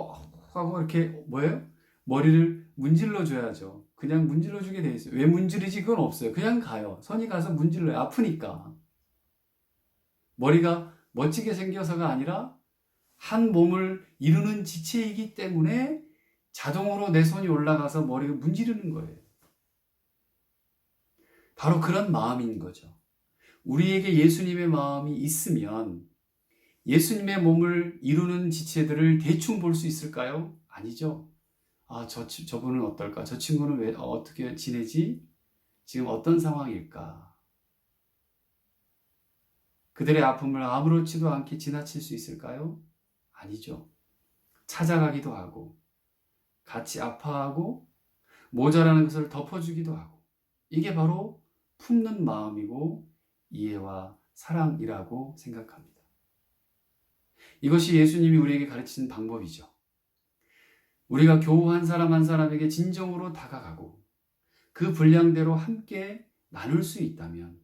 하고 이렇게 뭐예요? 머리를 문질러 줘야죠. 그냥 문질러 주게 돼 있어요. 왜 문지르지? 그건 없어요. 그냥 가요. 손이 가서 문질러요. 아프니까. 머리가 멋지게 생겨서가 아니라 한 몸을 이루는 지체이기 때문에 자동으로 내 손이 올라가서 머리를 문지르는 거예요. 바로 그런 마음인 거죠. 우리에게 예수님의 마음이 있으면 예수님의 몸을 이루는 지체들을 대충 볼 수 있을까요? 아니죠. 저분은 어떨까? 저 친구는 어떻게 지내지? 지금 어떤 상황일까? 그들의 아픔을 아무렇지도 않게 지나칠 수 있을까요? 아니죠. 찾아가기도 하고, 같이 아파하고, 모자라는 것을 덮어주기도 하고, 이게 바로 품는 마음이고 이해와 사랑이라고 생각합니다. 이것이 예수님이 우리에게 가르치는 방법이죠. 우리가 교우 한 사람 한 사람에게 진정으로 다가가고 그 분량대로 함께 나눌 수 있다면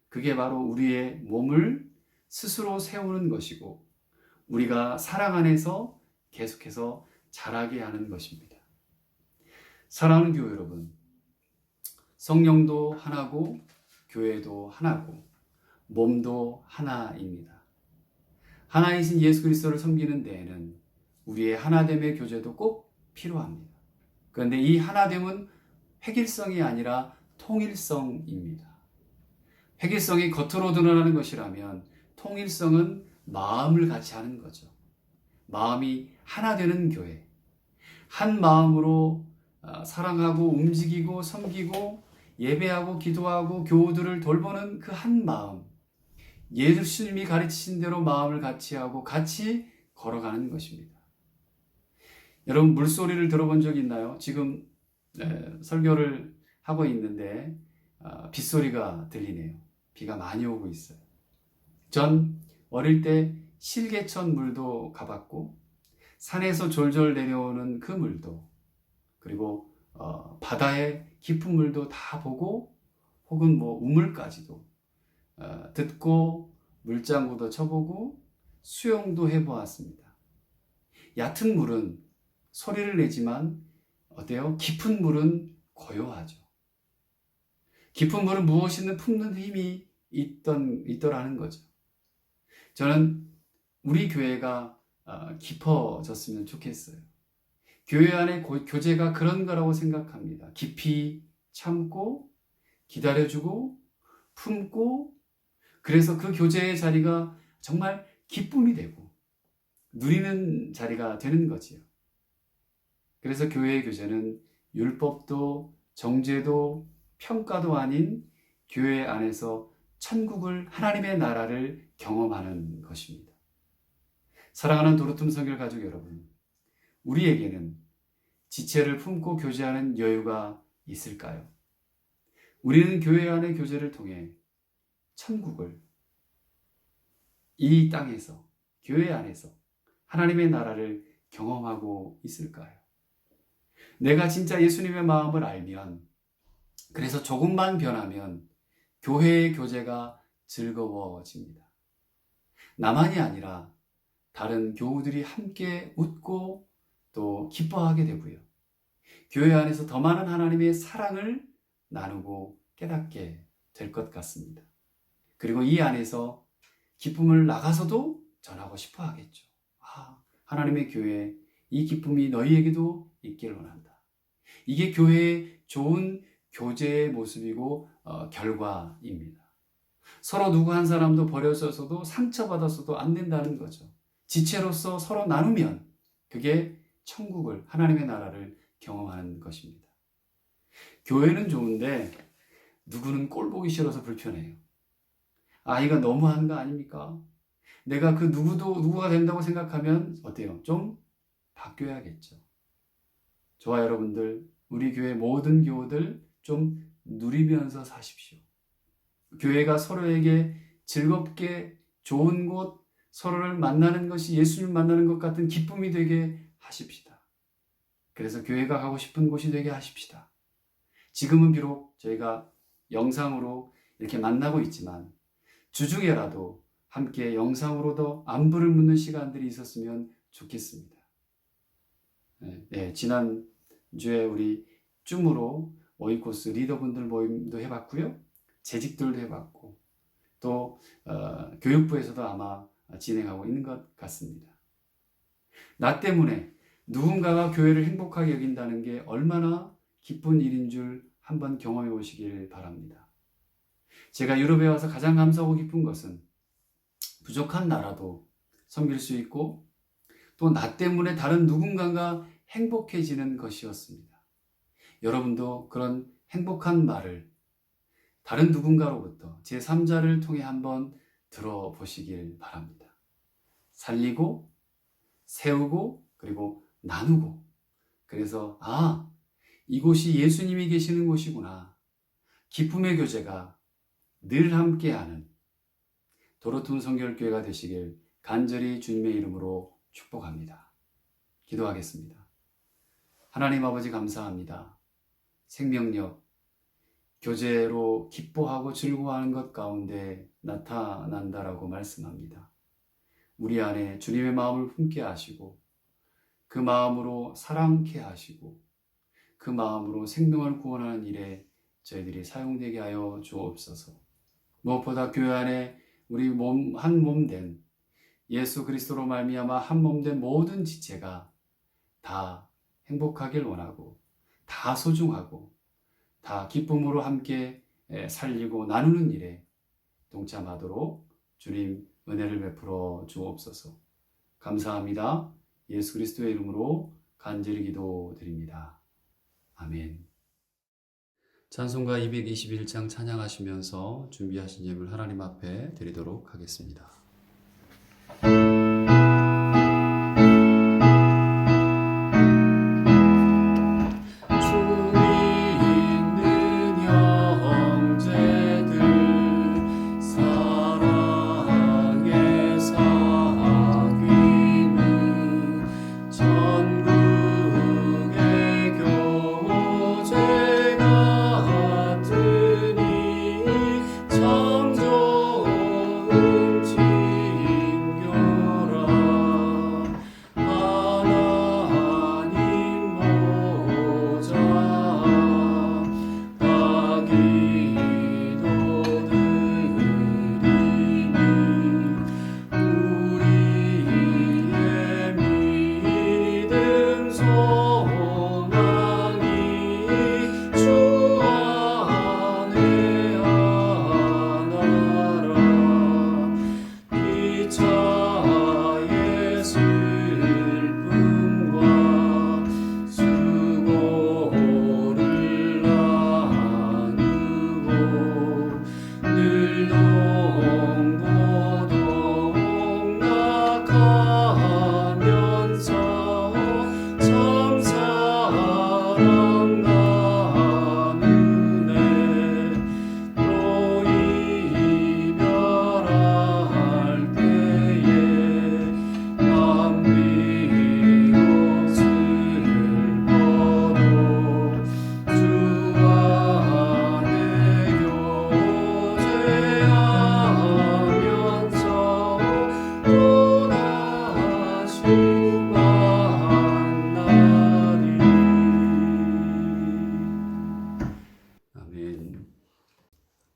그게 바로 우리의 몸을 스스로 세우는 것이고 우리가 사랑 안에서 계속해서 자라게 하는 것입니다. 사랑하는 교회 여러분, 성령도 하나고 교회도 하나고 몸도 하나입니다. 하나이신 예수 그리스도를 섬기는 데에는 우리의 하나됨의 교제도 꼭 필요합니다. 그런데 이 하나됨은 획일성이 아니라 통일성입니다. 획일성이 겉으로 드러나는 것이라면 통일성은 마음을 같이 하는 거죠. 마음이 하나 되는 교회. 한 마음으로 사랑하고 움직이고 섬기고 예배하고 기도하고 교우들을 돌보는 그 한 마음, 예수님이 가르치신 대로 마음을 같이 하고 같이 걸어가는 것입니다. 여러분, 물소리를 들어본 적 있나요? 지금 설교를 하고 있는데 빗소리가 들리네요. 비가 많이 오고 있어요. 전 어릴 때 실개천 물도 가봤고, 산에서 졸졸 내려오는 그 물도, 그리고 바다의 깊은 물도 다 보고, 혹은 우물까지도 듣고, 물장구도 쳐보고 수영도 해보았습니다. 얕은 물은 소리를 내지만 어때요? 깊은 물은 고요하죠. 깊은 물은 무엇이든 품는 힘이 있더라는 거죠. 저는 우리 교회가 깊어졌으면 좋겠어요. 교회 안에 교제가 그런 거라고 생각합니다. 깊이 참고 기다려주고 품고, 그래서 그 교제의 자리가 정말 기쁨이 되고 누리는 자리가 되는 거지요. 그래서 교회의 교제는 율법도 정죄도 평가도 아닌 교회 안에서 천국을, 하나님의 나라를 경험하는 것입니다. 사랑하는 도르툼 성결 가족 여러분, 우리에게는 지체를 품고 교제하는 여유가 있을까요? 우리는 교회 안의 교제를 통해 천국을 이 땅에서, 교회 안에서 하나님의 나라를 경험하고 있을까요? 내가 진짜 예수님의 마음을 알면, 그래서 조금만 변하면 교회의 교제가 즐거워집니다. 나만이 아니라 다른 교우들이 함께 웃고 또 기뻐하게 되고요. 교회 안에서 더 많은 하나님의 사랑을 나누고 깨닫게 될 것 같습니다. 그리고 이 안에서 기쁨을 나가서도 전하고 싶어 하겠죠. 하나님의 교회, 이 기쁨이 너희에게도 있기를 원한다. 이게 교회의 좋은 교제의 모습이고 결과입니다. 서로 누구 한 사람도 버려져서도 상처받았어도 안 된다는 거죠. 지체로서 서로 나누면 그게 천국을, 하나님의 나라를 경험하는 것입니다. 교회는 좋은데 누구는 꼴 보기 싫어서 불편해요. 이거 너무한 거 아닙니까? 내가 그 누구가 된다고 생각하면 어때요? 좀 바뀌어야겠죠. 저와 여러분들, 우리 교회 모든 교우들 좀 누리면서 사십시오. 교회가 서로에게 즐겁게 좋은 곳, 서로를 만나는 것이 예수님을 만나는 것 같은 기쁨이 되게 하십시다. 그래서 교회가 가고 싶은 곳이 되게 하십시다. 지금은 비록 저희가 영상으로 이렇게 만나고 있지만 주중에라도 함께 영상으로도 안부를 묻는 시간들이 있었으면 좋겠습니다. 지난주에 우리 줌으로 오이코스 리더분들 모임도 해봤고요. 재직들도 해봤고, 또 교육부에서도 아마 진행하고 있는 것 같습니다. 나 때문에 누군가가 교회를 행복하게 여긴다는 게 얼마나 기쁜 일인 줄 한번 경험해 보시길 바랍니다. 제가 유럽에 와서 가장 감사하고 기쁜 것은 부족한 나라도 섬길 수 있고, 또 나 때문에 다른 누군가가 행복해지는 것이었습니다. 여러분도 그런 행복한 말을 다른 누군가로부터 제3자를 통해 한번 들어보시길 바랍니다. 살리고 세우고 그리고 나누고, 그래서 이곳이 예수님이 계시는 곳이구나, 기쁨의 교제가 늘 함께하는 도르툼 성결교회가 되시길 간절히 주님의 이름으로 축복합니다. 기도하겠습니다. 하나님 아버지, 감사합니다. 생명력, 교제로 기뻐하고 즐거워하는 것 가운데 나타난다라고 말씀합니다. 우리 안에 주님의 마음을 품게 하시고, 그 마음으로 사랑케 하시고, 그 마음으로 생명을 구원하는 일에 저희들이 사용되게 하여 주옵소서. 무엇보다 교회 안에 우리 한 몸 된 예수 그리스도로 말미암아 한 몸 된 모든 지체가 다 행복하길 원하고, 다 소중하고, 다 기쁨으로 함께 살리고 나누는 일에 동참하도록 주님 은혜를 베풀어 주옵소서. 감사합니다. 예수 그리스도의 이름으로 간절히 기도드립니다. 아멘. 찬송가 221장 찬양하시면서 준비하신 예물 하나님 앞에 드리도록 하겠습니다.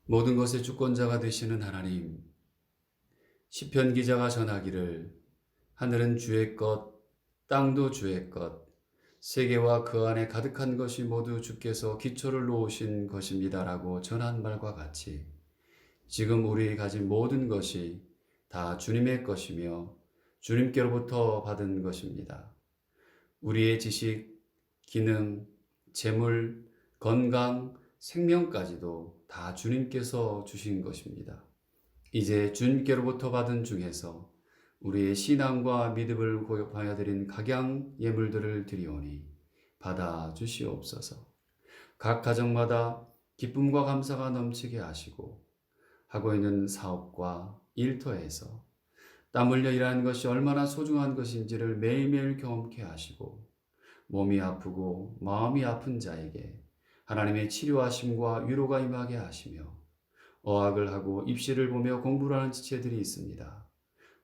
모든 것의 주권자가 되시는 하나님, 시편 기자가 전하기를 하늘은 주의 것, 땅도 주의 것, 세계와 그 안에 가득한 것이 모두 주께서 기초를 놓으신 것입니다라고 전한 말과 같이 지금 우리 가진 모든 것이 다 주님의 것이며 주님께로부터 받은 것입니다. 우리의 지식, 기능, 재물, 건강, 생명까지도 다 주님께서 주신 것입니다. 이제 주님께로부터 받은 중에서 우리의 신앙과 믿음을 고집하여 드린 각양 예물들을 드리오니 받아 주시옵소서. 각 가정마다 기쁨과 감사가 넘치게 하시고 하고 있는 사업과 일터에서 땀 흘려 일하는 것이 얼마나 소중한 것인지를 매일매일 경험케 하시고 몸이 아프고 마음이 아픈 자에게 하나님의 치료하심과 위로가 임하게 하시며 어학을 하고 입시를 보며 공부를 하는 지체들이 있습니다.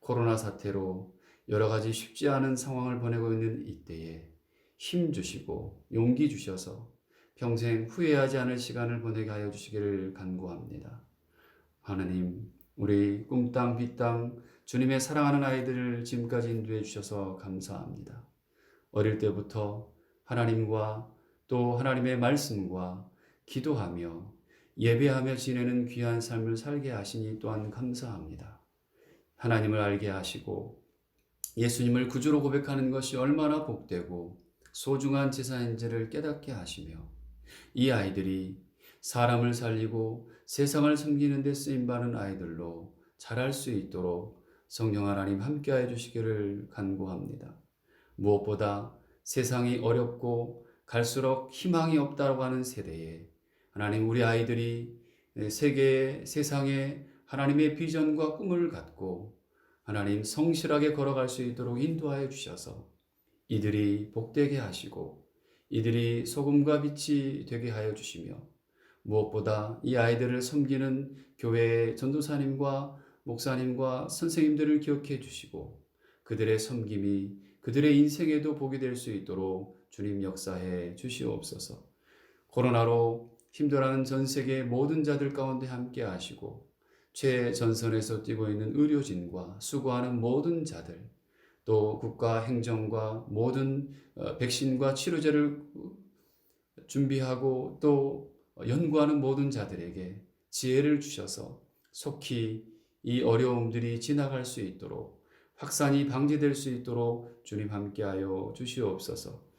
코로나 사태로 여러 가지 쉽지 않은 상황을 보내고 있는 이때에 힘 주시고 용기 주셔서 평생 후회하지 않을 시간을 보내게 하여 주시기를 간구합니다. 하나님, 우리 꿈땅 빗땅 주님의 사랑하는 아이들을 지금까지 인도해 주셔서 감사합니다. 어릴 때부터 하나님과 또 하나님의 말씀과 기도하며 예배하며 지내는 귀한 삶을 살게 하시니 또한 감사합니다. 하나님을 알게 하시고 예수님을 구주로 고백하는 것이 얼마나 복되고 소중한 제사인지를 깨닫게 하시며 이 아이들이 사람을 살리고 세상을 섬기는 데 쓰임받는 아이들로 자랄 수 있도록 성령 하나님 함께하여 주시기를 간구합니다. 무엇보다 세상이 어렵고 갈수록 희망이 없다고 하는 세대에 하나님, 우리 아이들이 세상에 하나님의 비전과 꿈을 갖고 하나님 성실하게 걸어갈 수 있도록 인도하여 주셔서 이들이 복되게 하시고 이들이 소금과 빛이 되게 하여 주시며 무엇보다 이 아이들을 섬기는 교회의 전도사님과 목사님과 선생님들을 기억해 주시고 그들의 섬김이 그들의 인생에도 복이 될 수 있도록 주님 역사해 주시옵소서. 코로나로 힘들어하는 전 세계의 모든 자들 가운데 함께 하시고 최전선에서 뛰고 있는 의료진과 수고하는 모든 자들, 또 국가 행정과 모든 백신과 치료제를 준비하고 또 연구하는 모든 자들에게 지혜를 주셔서 속히 이 어려움들이 지나갈 수 있도록 확산이 방지될 수 있도록 주님 함께하여 주시옵소서.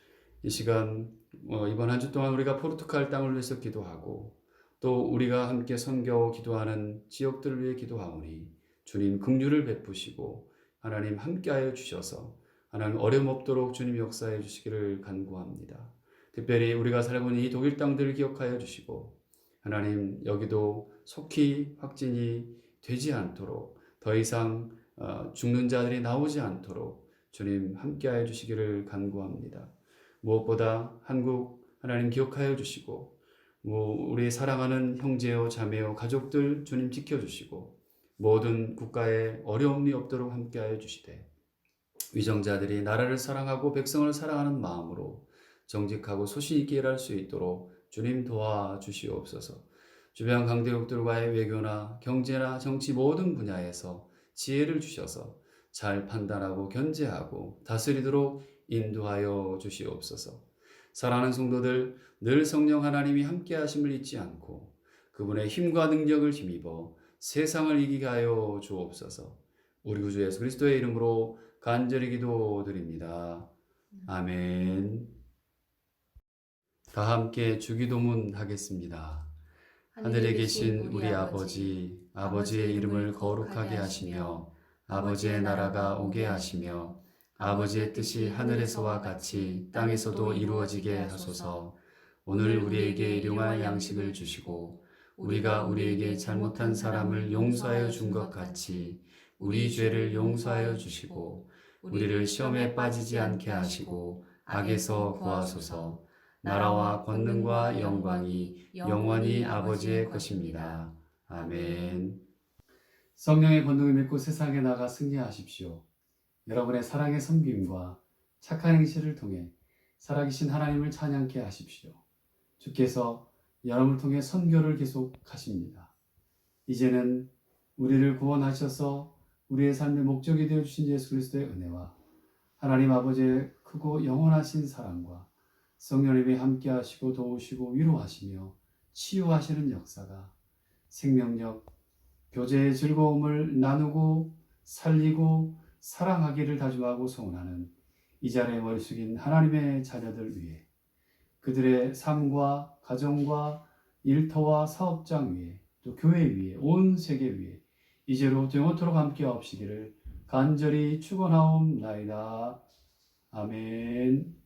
이 시간 이번 한 주 동안 우리가 포르투갈 땅을 위해서 기도하고 또 우리가 함께 선교 기도하는 지역들을 위해 기도하오니 주님 긍휼을 베푸시고 하나님 함께하여 주셔서 하나님 어려움 없도록 주님 역사해 주시기를 간구합니다. 특별히 우리가 살고 있는 이 독일 땅들을 기억하여 주시고 하나님 여기도 속히 확진이 되지 않도록 더 이상 죽는 자들이 나오지 않도록 주님 함께하여 주시기를 간구합니다. 무엇보다 한국 하나님 기억하여 주시고 우리 사랑하는 형제요 자매요 가족들 주님 지켜주시고 모든 국가에 어려움이 없도록 함께하여 주시되 위정자들이 나라를 사랑하고 백성을 사랑하는 마음으로 정직하고 소신 있게 일할 수 있도록 주님 도와주시옵소서. 주변 강대국들과의 외교나 경제나 정치 모든 분야에서 지혜를 주셔서 잘 판단하고 견제하고 다스리도록 인도하여 주시옵소서. 사랑하는 성도들, 늘 성령 하나님이 함께 하심을 잊지 않고 그분의 힘과 능력을 힘입어 세상을 이기게 하여 주옵소서. 우리 구주 예수 그리스도의 이름으로 간절히 기도드립니다. 아멘. 다 함께 주기도문 하겠습니다. 하늘에 계신 우리 아버지, 아버지의 이름을 거룩하게 하시며 아버지의 나라가 오게 하시며 아버지의 뜻이 하늘에서와 같이 땅에서도 이루어지게 하소서. 오늘 우리에게 일용할 양식을 주시고 우리가 우리에게 잘못한 사람을 용서하여 준 것 같이 우리 죄를 용서하여 주시고 우리를 시험에 빠지지 않게 하시고 악에서 구하소서. 나라와 권능과 영광이 영원히 아버지의 것입니다. 아멘. 성령의 권능을 믿고 세상에 나가 승리하십시오. 여러분의 사랑의 섬김과 착한 행실을 통해 살아계신 하나님을 찬양케 하십시오. 주께서 여러분을 통해 선교를 계속하십니다. 이제는 우리를 구원하셔서 우리의 삶의 목적이 되어주신 예수 그리스도의 은혜와 하나님 아버지의 크고 영원하신 사랑과 성령님이 함께하시고 도우시고 위로하시며 치유하시는 역사가 생명력, 교제의 즐거움을 나누고 살리고 사랑하기를 다짐하고 소원하는 이 자리에 머리 숙인 하나님의 자녀들 위해 그들의 삶과 가정과 일터와 사업장 위에 또 교회 위에 온 세계 위에 이제로 영원토록 함께 하옵시기를 간절히 축원하옵나이다. 아멘.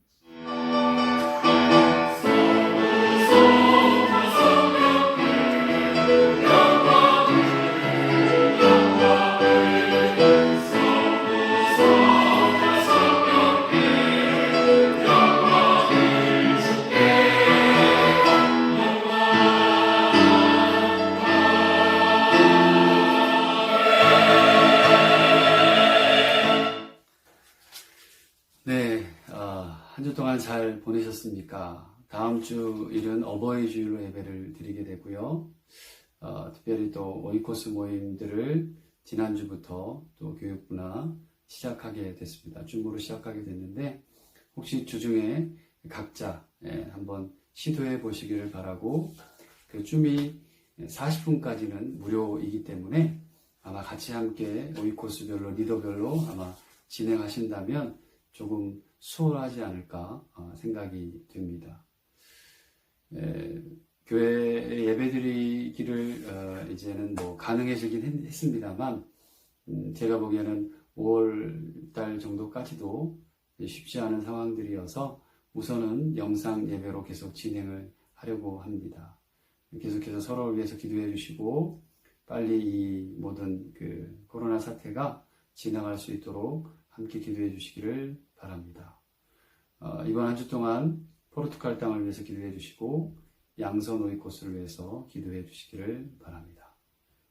한 주 동안 잘 보내셨습니까? 다음 주 일은 어버이 주일로 예배를 드리게 되고요. 특별히 또 오이코스 모임들을 지난주부터 또 교육부나 시작하게 됐습니다. 줌으로 시작하게 됐는데 혹시 주중에 각자 한번 시도해 보시기를 바라고 그 줌이 40분까지는 무료이기 때문에 아마 같이 함께 오이코스별로 리더별로 아마 진행하신다면 조금 수월하지 않을까 생각이 됩니다. 교회에 예배드리기를 이제는 가능해지긴 했습니다만 제가 보기에는 5월달 정도까지도 쉽지 않은 상황들이어서 우선은 영상 예배로 계속 진행을 하려고 합니다. 계속해서 서로를 위해서 기도해 주시고 빨리 이 모든 그 코로나 사태가 지나갈 수 있도록 함께 기도해 주시기를 바랍니다. 이번 한 주 동안 포르투갈 땅을 위해서 기도해 주시고 양선 오이코스를 위해서 기도해 주시기를 바랍니다.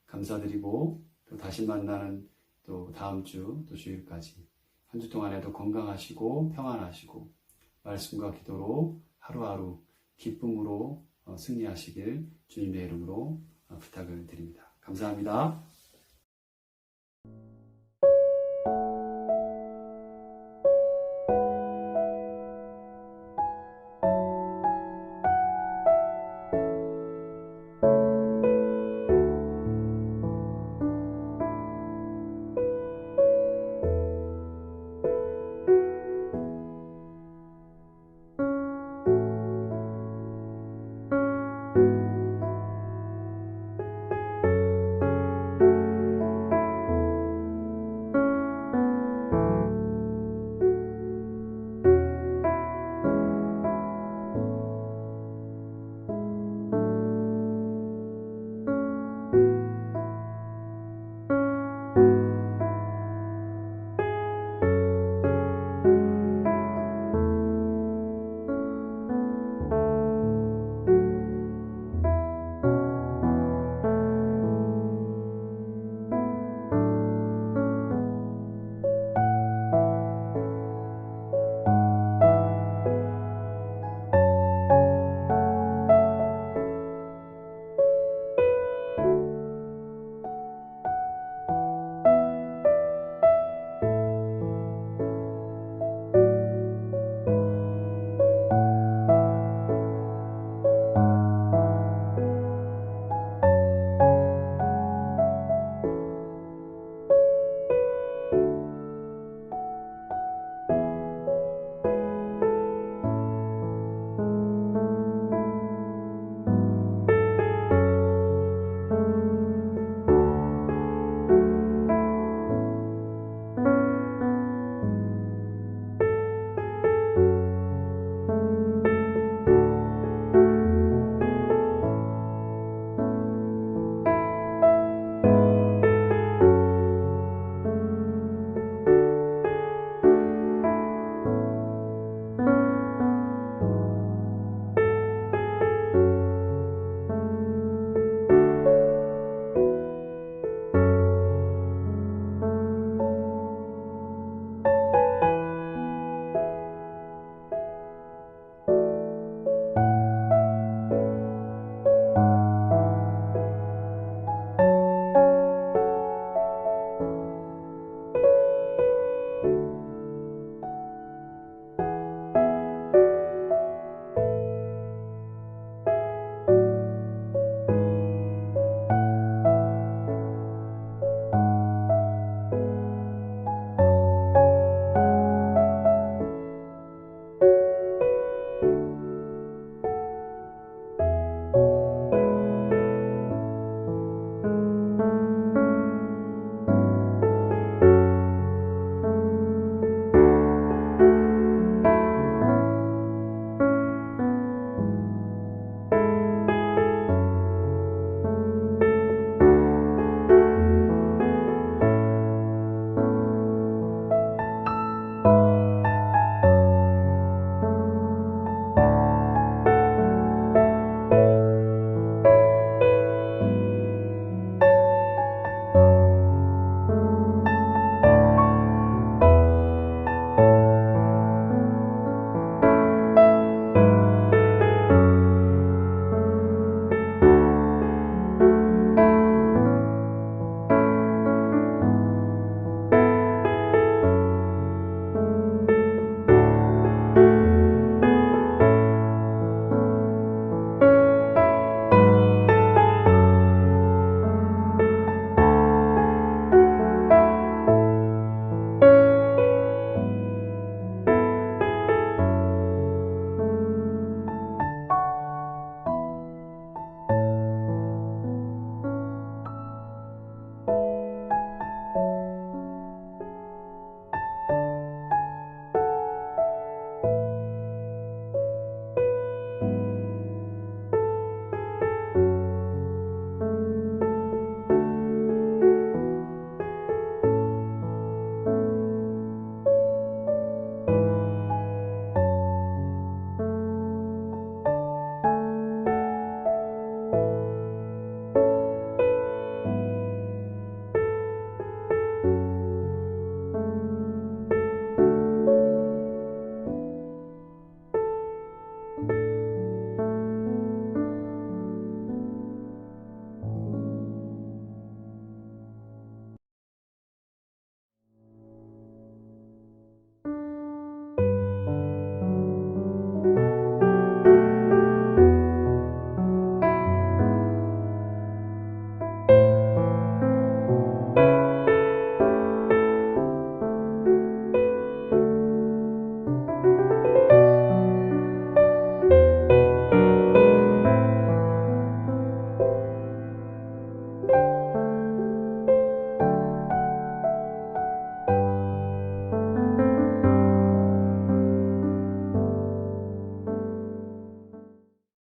감사드리고 또 다시 만나는 또 다음 주 또 주일까지 한 주 동안에도 건강하시고 평안하시고 말씀과 기도로 하루하루 기쁨으로 승리하시길 주님의 이름으로 부탁을 드립니다. 감사합니다.